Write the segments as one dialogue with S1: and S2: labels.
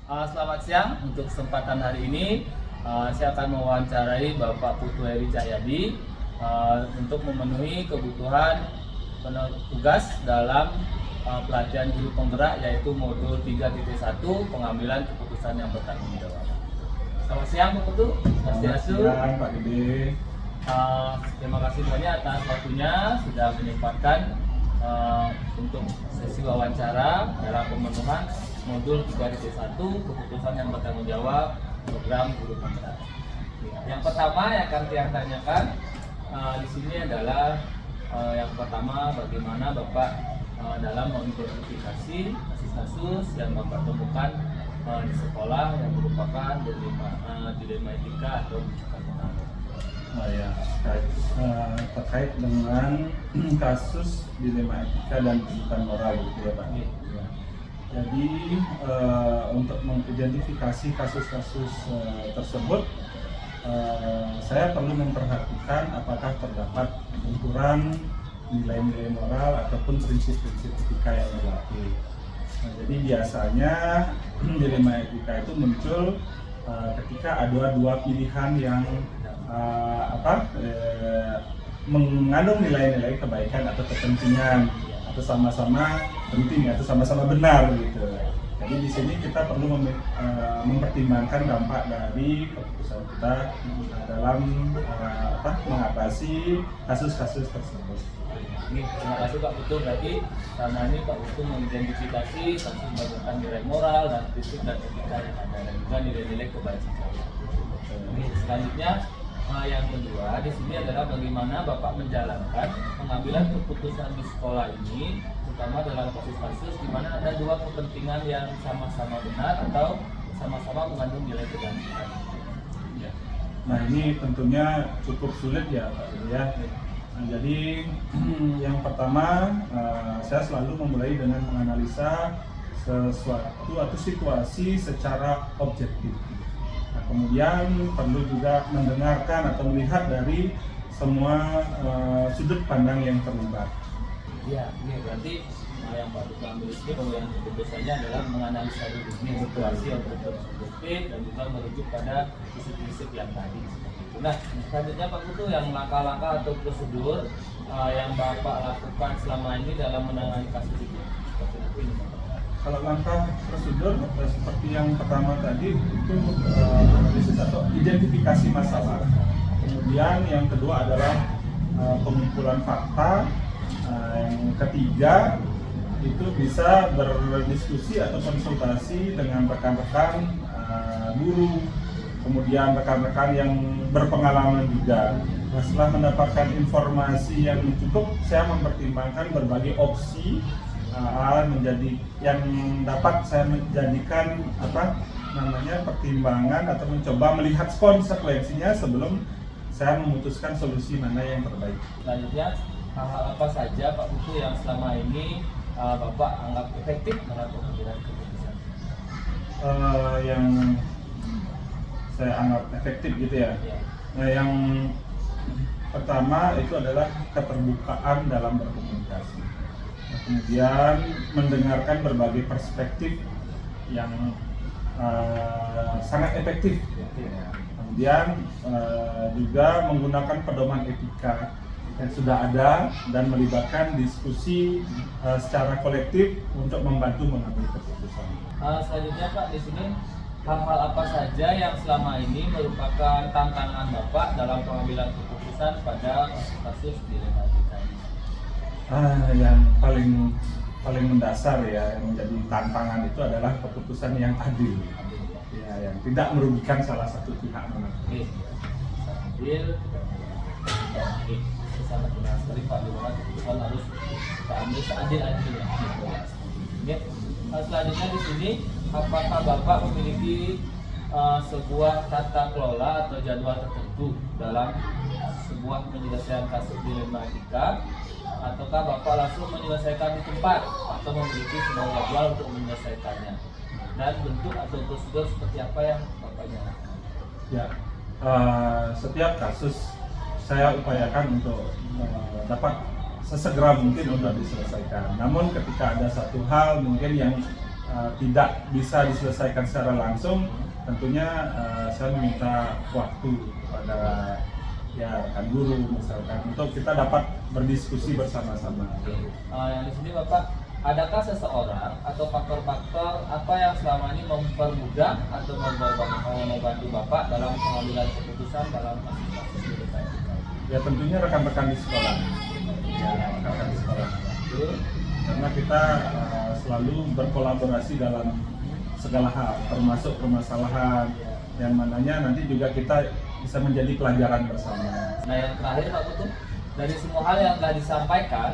S1: Selamat siang. Untuk kesempatan hari ini, saya akan mewawancarai Bapak Putu Heri Cahyadi untuk memenuhi kebutuhan tugas dalam pelatihan guru penggerak, yaitu modul 3.1 pengambilan keputusan yang bertanggung jawab. Selamat siang Pak Putu.
S2: Selamat siang Pak Gede.
S1: Terima kasih banyak atas waktunya sudah menyempatkan untuk sesi wawancara dalam pemenuhan modul 3.1 keputusan yang bertanggung jawab program guru penggerak. Yang pertama yang akan saya tanyakan di sini adalah yang pertama, bagaimana Bapak dalam mengidentifikasi kasus-kasus yang Bapak temukan di sekolah yang merupakan dilema etika atau rujukan moral.
S2: Ya, terkait dengan kasus dilema etika dan rujukan moral gitu ya Pak.
S1: Ya.
S2: Jadi untuk mengidentifikasi kasus-kasus tersebut, saya perlu memperhatikan apakah terdapat benturan nilai-nilai moral ataupun prinsip-prinsip etika yang berlaku. Jadi biasanya dilema etika itu muncul ketika ada dua pilihan yang mengandung nilai-nilai kebaikan atau kepentingan, atau sama-sama penting atau sama-sama benar gitu. Jadi di sini kita perlu mempertimbangkan dampak dari keputusan kita dalam mengatasi kasus-kasus tersebut.
S1: Terima kasih Pak Putu. Berarti karena ini Pak Putu mengidentifikasi kasus berdasarkan nilai moral dan prinsip dan etika yang ada, dan juga nilai-nilai kebaikan. Selanjutnya yang kedua di sini adalah bagaimana Bapak menjalankan pengambilan keputusan di sekolah ini, terutama dalam kasus-kasus di mana ada dua kepentingan yang sama-sama benar atau sama-sama mengandung nilai kebaikan.
S2: Ya. Nah ini tentunya cukup sulit ya Pak ya. Nah, jadi yang pertama saya selalu memulai dengan menganalisa sesuatu atau situasi secara objektif. Nah, kemudian perlu juga mendengarkan atau melihat dari semua sudut pandang yang terlibat.
S1: Ya, ini berarti yang Pak Putu ambil ini bahwa yang keputusannya adalah menganalisa dulu situasi yang objektif dan juga merujuk pada prinsip-prinsip yang tadi. Nah, selanjutnya Pak Putu, yang langkah-langkah atau prosedur yang Bapak lakukan selama ini dalam menangani kasus itu seperti apa ini Pak?
S2: Kalau langkah prosedur seperti yang pertama tadi itu analisis atau identifikasi masalah. Kemudian yang kedua adalah pengumpulan fakta. Yang ketiga itu bisa berdiskusi atau konsultasi dengan rekan-rekan guru, kemudian rekan-rekan yang berpengalaman juga. Nah, setelah mendapatkan informasi yang cukup, saya mempertimbangkan berbagai opsi yang dapat saya menjadikan pertimbangan atau mencoba melihat konsekuensinya sebelum saya memutuskan solusi mana yang terbaik.
S1: Selanjutnya, hal-hal apa saja Pak Putu yang selama ini Bapak anggap efektif dalam pengambilan keputusan?
S2: Yang saya anggap efektif gitu ya. Nah, yang pertama itu adalah keterbukaan dalam berkomunikasi. Nah, kemudian mendengarkan berbagai perspektif yang sangat efektif. Kemudian juga menggunakan pedoman etika yang sudah ada dan melibatkan diskusi secara kolektif untuk membantu mengambil keputusan.
S1: Selanjutnya Pak, di sini hal-hal apa saja yang selama ini merupakan tantangan Bapak dalam pengambilan keputusan pada kasus dilema etika ini?
S2: Yang paling mendasar ya, yang menjadi tantangan itu adalah keputusan yang adil, ya, yang tidak merugikan salah satu pihak manapun.
S1: Adil, sangat benar sekali Pak, di mana keputusan harus kita ambil seadil-adilnya. Selanjutnya di sini, apakah Bapak memiliki sebuah tata kelola atau jadwal tertentu dalam sebuah penyelesaian kasus dilema etika, ataukah Bapak langsung menyelesaikan di tempat atau memiliki sebuah jadwal untuk menyelesaikannya, dan bentuk atau prosedur seperti apa yang Bapak jalankan?
S2: Ya, setiap kasus saya upayakan untuk dapat sesegera mungkin untuk diselesaikan. Namun ketika ada satu hal mungkin yang tidak bisa diselesaikan secara langsung, tentunya saya meminta waktu kepada ya rekan guru misalkan untuk kita dapat berdiskusi bersama-sama.
S1: Yang di sini Bapak, adakah seseorang atau faktor-faktor apa yang selama ini mempermudah atau membantu Bapak dalam pengambilan keputusan dalam kasus-kasus di DKI?
S2: Ya tentunya rekan-rekan di sekolah. Ya, rekan-rekan di sekolah. Karena kita selalu berkolaborasi dalam segala hal, termasuk permasalahan yang mananya nanti juga kita bisa menjadi pelajaran bersama.
S1: Nah yang terakhir Pak Putu, dari semua hal yang telah disampaikan,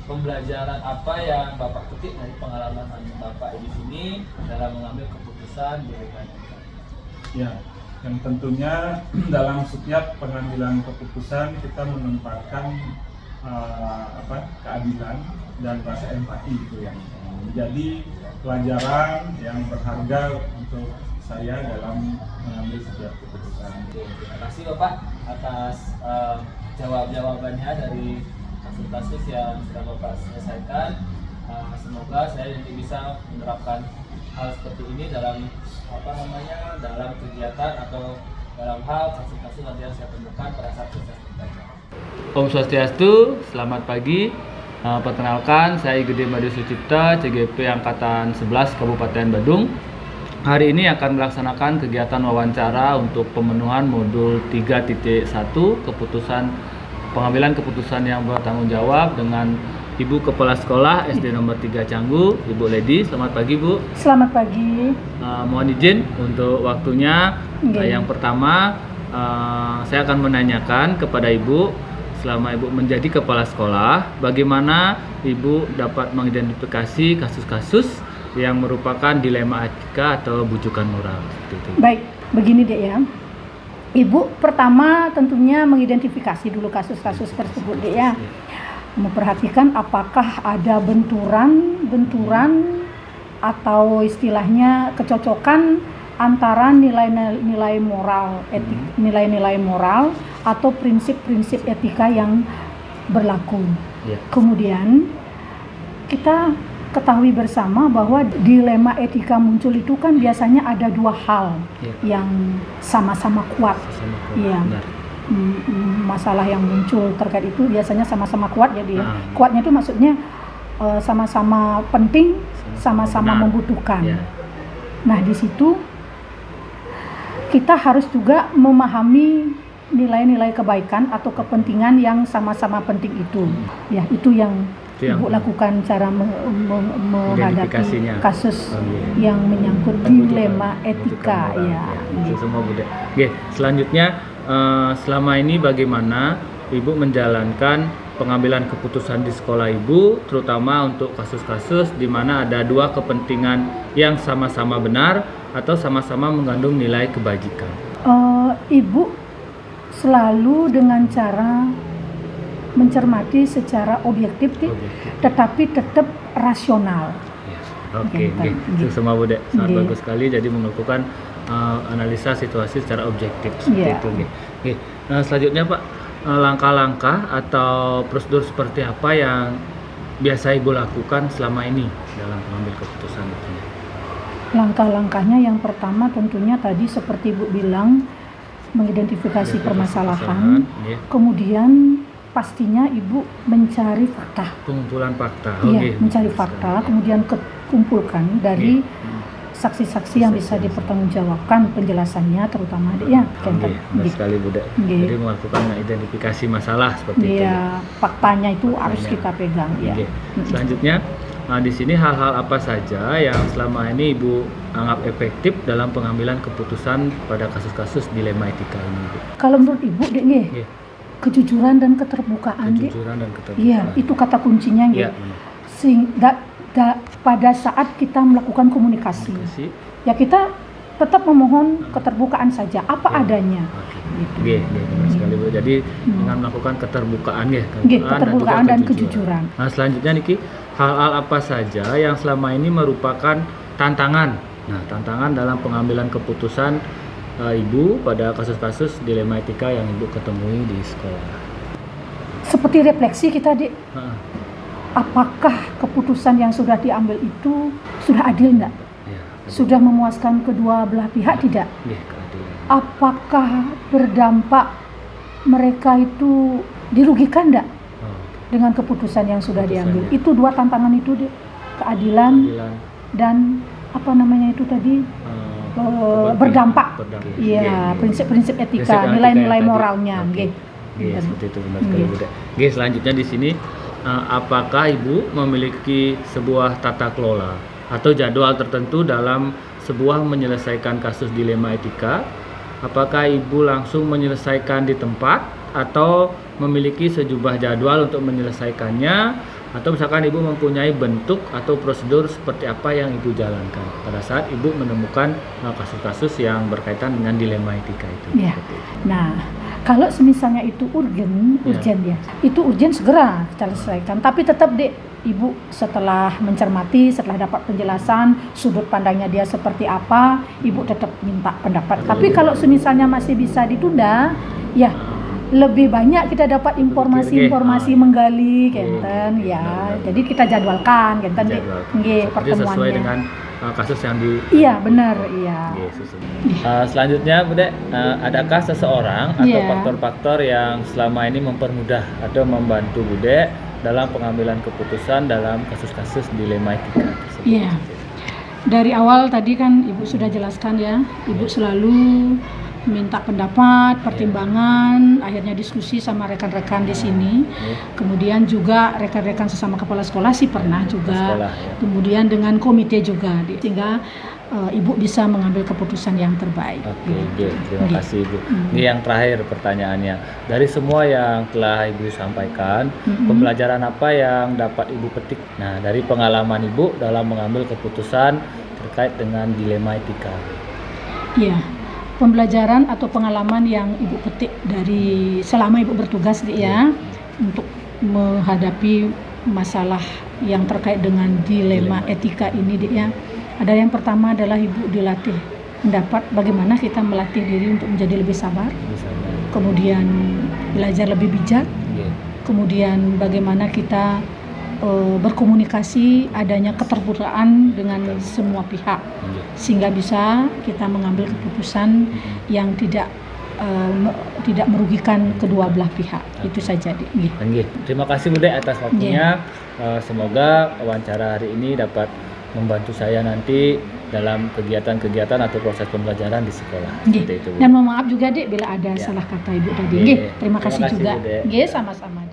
S1: pembelajaran apa yang Bapak petik dari pengalaman Bapak di sini dalam mengambil keputusan di DKI?
S2: Ya, yang tentunya dalam setiap pengambilan keputusan kita menempatkan keadilan dan rasa empati gitu yang menjadi pelajaran yang berharga untuk saya dalam mengambil setiap keputusan.
S1: Terima kasih Bapak atas jawabannya dari kasus-kasus yang sudah Bapak selesaikan. Semoga saya nanti bisa menerapkan hal seperti ini dalam dalam kegiatan atau dalam hal kasus-kasus nanti yang saya temukan pada saat proses pembelajaran. Om Swastiastu, selamat pagi. Perkenalkan, saya Gede Madu Sucipta, CGP Angkatan 11 Kabupaten Badung. Hari ini akan melaksanakan kegiatan wawancara untuk pemenuhan modul 3.1 pengambilan keputusan yang bertanggung jawab dengan Ibu Kepala Sekolah SD nomor 3 Canggu, Ibu Lady. Selamat pagi Bu.
S3: Selamat pagi.
S1: Mohon izin untuk waktunya. Yang pertama, saya akan menanyakan kepada Ibu, selama Ibu menjadi Kepala Sekolah, bagaimana Ibu dapat mengidentifikasi kasus-kasus yang merupakan dilema etika atau bujukan moral seperti itu.
S3: Baik, begini deh ya. Ibu pertama tentunya mengidentifikasi dulu kasus-kasus tersebut deh ya. Memperhatikan apakah ada benturan atau istilahnya kecocokan antara nilai-nilai moral, nilai-nilai moral atau prinsip-prinsip etika yang berlaku. Kemudian kita ketahui bersama bahwa dilema etika muncul itu kan biasanya ada dua hal yang sama-sama kuat. Ya, masalah yang muncul terkait itu biasanya sama-sama kuat, jadi kuatnya itu maksudnya sama-sama penting, sama-sama membutuhkan. Nah di situ kita harus juga memahami nilai-nilai kebaikan atau kepentingan yang sama-sama penting itu. Ya itu yang Ibu lakukan cara menghadapi kasus yang menyangkut dilema etika
S1: semua Oke, selanjutnya selama ini bagaimana Ibu menjalankan pengambilan keputusan di sekolah Ibu, terutama untuk kasus-kasus di mana ada dua kepentingan yang sama-sama benar atau sama-sama mengandung nilai kebajikan?
S3: Ibu selalu dengan cara mencermati secara objektif. Tetapi tetap rasional.
S1: Oke. Itu semua Bude, sangat bagus sekali. Jadi melakukan analisa situasi secara objektif seperti itu. Oke. Nah, selanjutnya Pak, langkah-langkah atau prosedur seperti apa yang biasa Ibu lakukan selama ini dalam mengambil keputusan itu?
S3: Langkah-langkahnya yang pertama tentunya tadi seperti Ibu bilang, mengidentifikasi permasalahan, kemudian pastinya Ibu mencari fakta.
S1: Pengumpulan fakta.
S3: Iya, mencari fakta, kemudian kumpulkan dari saksi-saksi yang bisa dipertanggungjawabkan penjelasannya, terutama
S1: benar sekali Bu. Jadi melakukan identifikasi masalah seperti itu.
S3: Iya, faktanya itu harus kita pegang.
S1: Selanjutnya, di sini hal-hal apa saja yang selama ini Ibu anggap efektif dalam pengambilan keputusan pada kasus-kasus dilema etika ini, Bu?
S3: Kalau menurut Ibu, kejujuran dan keterbukaan. Iya, itu kata kuncinya. Sehingga pada saat kita melakukan komunikasi, ya kita tetap memohon keterbukaan saja, apa adanya.
S1: Benar sekali Bu. Jadi dengan melakukan keterbukaan
S3: keterbukaan dan kejujuran.
S1: Nah, selanjutnya Niki, hal-hal apa saja yang selama ini merupakan tantangan? Nah, tantangan dalam pengambilan keputusan Ibu pada kasus-kasus dilema etika yang Ibu ketemui di sekolah.
S3: Seperti refleksi kita, apakah keputusan yang sudah diambil itu sudah adil enggak?
S4: Ya.
S3: Sudah memuaskan kedua belah pihak tidak?
S4: Ya, keadilan.
S3: Apakah berdampak mereka itu dirugikan enggak
S4: Oh,
S3: dengan keputusan yang sudah
S4: Keputusan,
S3: diambil?
S4: ya.
S3: Itu dua tantangan itu, Dek. Keadilan
S4: keadilan.
S3: dan apa namanya itu tadi? Berdampak. Iya, prinsip-prinsip etika,
S4: Prinsip
S3: nilai-nilai
S4: etika yang
S3: moralnya,
S4: tadi.
S3: nggih.
S4: Oke, seperti itu benar sekali Bu Dek. Oke, selanjutnya di sini apakah Ibu memiliki sebuah tata kelola atau jadwal tertentu dalam sebuah menyelesaikan kasus dilema etika? Apakah Ibu langsung menyelesaikan di tempat atau memiliki sejumlah jadwal untuk menyelesaikannya? Atau misalkan Ibu mempunyai bentuk atau prosedur seperti apa yang Ibu jalankan pada saat Ibu menemukan kasus-kasus yang berkaitan dengan dilema etika itu?
S3: Iya.
S4: Seperti itu.
S3: Nah, kalau semisalnya itu urgen ya, itu urgen segera kita selesaikan. Tapi tetap Ibu setelah mencermati, setelah dapat penjelasan sudut pandangnya dia seperti apa, Ibu tetap minta pendapat. Tapi kalau semisalnya masih bisa ditunda, ya lebih banyak kita dapat informasi-informasi menggali, kenten ya. Jadi kita jadwalkan, kenten nggih pertemuannya.
S4: Sesuai dengan kasus yang di.
S3: Iya benar, iya.
S4: Selanjutnya Bu Dek, adakah seseorang atau
S3: Iya.
S4: faktor-faktor yang selama ini mempermudah atau membantu Bu Dek dalam pengambilan keputusan dalam kasus-kasus dilema etika tersebut?
S3: Iya. Dari awal tadi kan Ibu sudah jelaskan ya, Ibu selalu minta pendapat, pertimbangan, akhirnya diskusi sama rekan-rekan di sini. Kemudian juga rekan-rekan sesama kepala sekolah sih pernah juga.
S4: Sekolah, ya.
S3: Kemudian dengan komite juga, sehingga Ibu bisa mengambil keputusan yang terbaik.
S4: Oke, terima
S3: Nggih.
S4: kasih Ibu. Ini yang terakhir pertanyaannya. Dari semua yang telah Ibu sampaikan, pembelajaran apa yang dapat Ibu petik? Nah, dari pengalaman Ibu dalam mengambil keputusan terkait dengan dilema etika.
S3: Iya. Pembelajaran atau pengalaman yang Ibu petik dari selama Ibu bertugas ya untuk menghadapi masalah yang terkait dengan dilema etika ini ya. Ada yang pertama adalah Ibu dilatih mendapat bagaimana kita melatih diri untuk menjadi lebih sabar,
S4: Misalnya,
S3: kemudian belajar lebih bijak,
S4: ya.
S3: kemudian bagaimana kita berkomunikasi, adanya keterbukaan dengan semua pihak, sehingga bisa kita mengambil keputusan yang tidak merugikan kedua belah pihak. Itu saja, Dik.
S4: Terima kasih Bu Dek atas waktunya. Semoga wawancara hari ini dapat membantu saya nanti dalam kegiatan-kegiatan atau proses pembelajaran di sekolah. Seperti itu, Bu.
S3: Dan mohon maaf juga, Dek, bila ada salah kata Ibu tadi. Terima kasih juga.
S4: Bu Dek.
S3: Sama-sama.